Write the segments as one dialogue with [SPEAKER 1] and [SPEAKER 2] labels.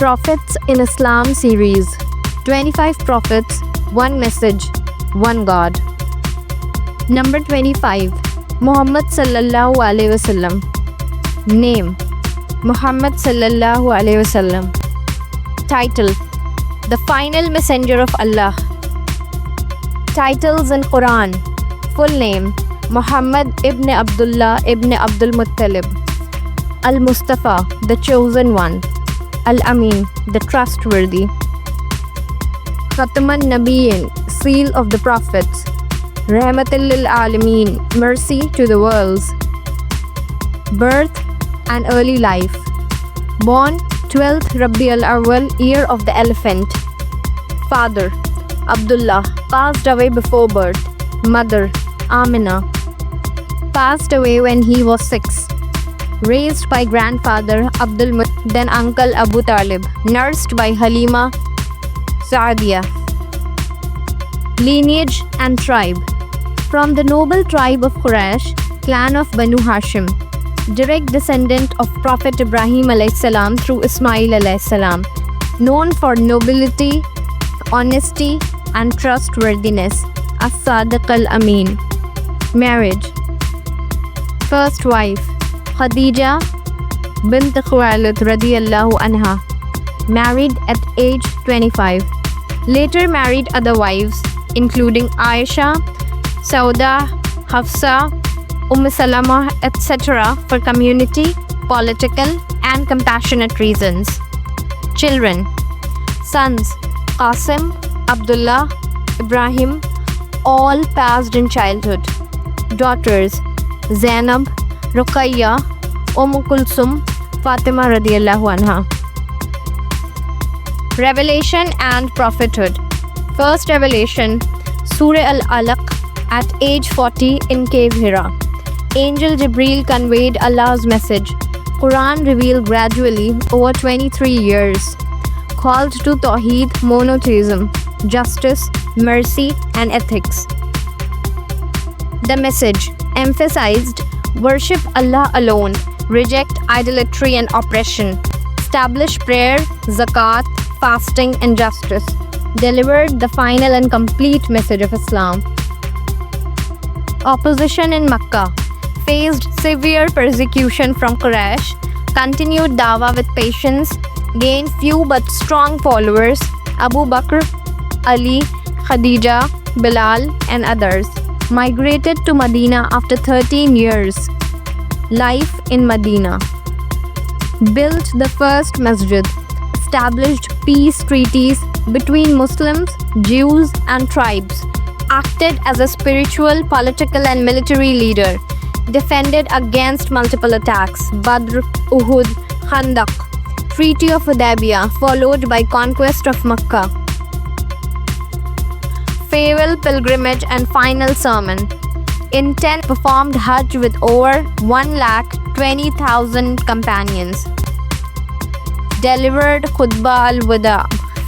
[SPEAKER 1] Prophets in Islam series. 25 Prophets, one message, one God. Number 25. Muhammad Sallallahu Alaihi Wasallam. Name: Muhammad Sallallahu Alaihi Wasallam. Title: The Final Messenger of Allah. Titles in Quran. Full name: Muhammad ibn Abdullah ibn Abdul Muttalib. Al-Mustafa, the chosen one. Al-Amin, the trustworthy. Khataman Nabiyyin, seal of the prophets. Rahmatul lil Alameen, mercy to the worlds. Birth and early life. Born 12th Rabi al-Awwal, year of the elephant. Father: Abdullah, passed away before birth. Mother: Amina, passed away when he was 6. Raised by grandfather Abdul Muttalib, then uncle Abu Talib, nursed by Halima Sa'diya. Lineage and tribe. From the noble tribe of Quraysh, clan of Banu Hashim, direct descendant of Prophet Ibrahim a.s. through Ismail a.s. known for nobility, honesty and trustworthiness. As-Sadiq al-Amin. Marriage. First wife: Khadija bint Khuwailid radiyallahu anha, married at age 25. Later married other wives including Aisha, Sauda, Hafsa, Salama, etc. for community, political and compassionate reasons. Children. Sons: Qasim, Abdullah, Ibrahim, all passed in childhood. Daughters: Zainab, Ruqayya, Kulsum, Fatima radiyallahu anha. Revelation and prophethood. First revelation, Surah Al-Alaq, at age 40 in cave Hira. Angel Jibreel conveyed Allah's message. Quran revealed gradually over 23 years. Called to Tawheed, monotheism, justice, mercy and ethics. The message emphasized: worship Allah alone, reject idolatry and oppression, establish prayer, zakat, fasting and justice. Delivered the final and complete message of Islam. Opposition in Makkah. Faced severe persecution from Quraysh. Continued dawah with patience. Gained few but strong followers: Abu Bakr, Ali, Khadija, Bilal and others. Migrated to Medina after 13 years. Life in Medina. Built the first masjid. Established peace treaties between Muslims, Jews and tribes. Acted as a spiritual, political and military leader. Defended against multiple attacks: Badr, Uhud, Khandaq. Treaty of Hudaybiyah, followed by conquest of Makkah. Farewell pilgrimage and final sermon. In 10 performed Hajj with over 1,20,000 companions. Delivered Khutbah al-Wada,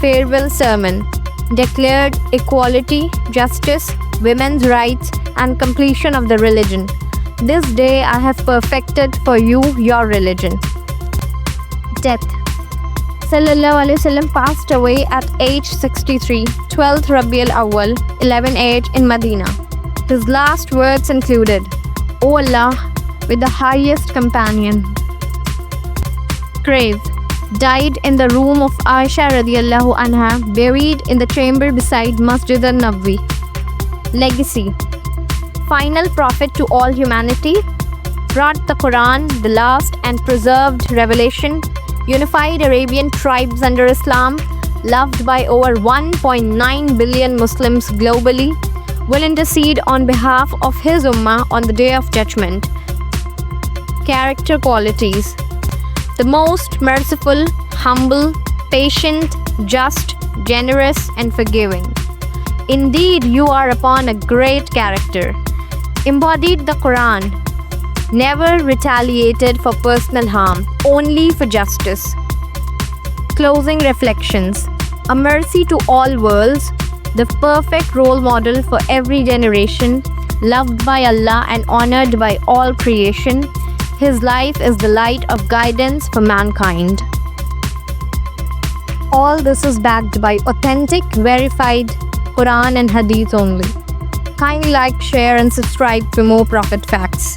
[SPEAKER 1] farewell sermon. Declared equality, justice, women's rights and completion of the religion. This day I have perfected for you your religion. Death. Sallallahu Alaihi Wasallam passed away at age 63, 12th Rabi al-Awwal, 11 in Medina. His last words included: O Allah, with the highest companion. Grave. Died in the room of Aisha radiyallahu anha, buried in the chamber beside Masjid al-Nabawi. Legacy. Final prophet to all humanity. Brought the Quran, the last and preserved revelation. Unified Arabian tribes under Islam. Loved by over 1.9 billion Muslims globally. Will intercede on behalf of his ummah on the day of judgment. Character qualities. The most merciful, humble, patient, just, generous and forgiving. Indeed, you are upon a great character. Embodied the Quran. Never retaliated for personal harm, only for justice. Closing reflections. A mercy to all worlds, the perfect role model for every generation, loved by Allah and honored by all creation. His life is the light of guidance for mankind. All this is backed by authentic, verified Quran and Hadith only. Kindly like, share, and subscribe for more Prophet facts.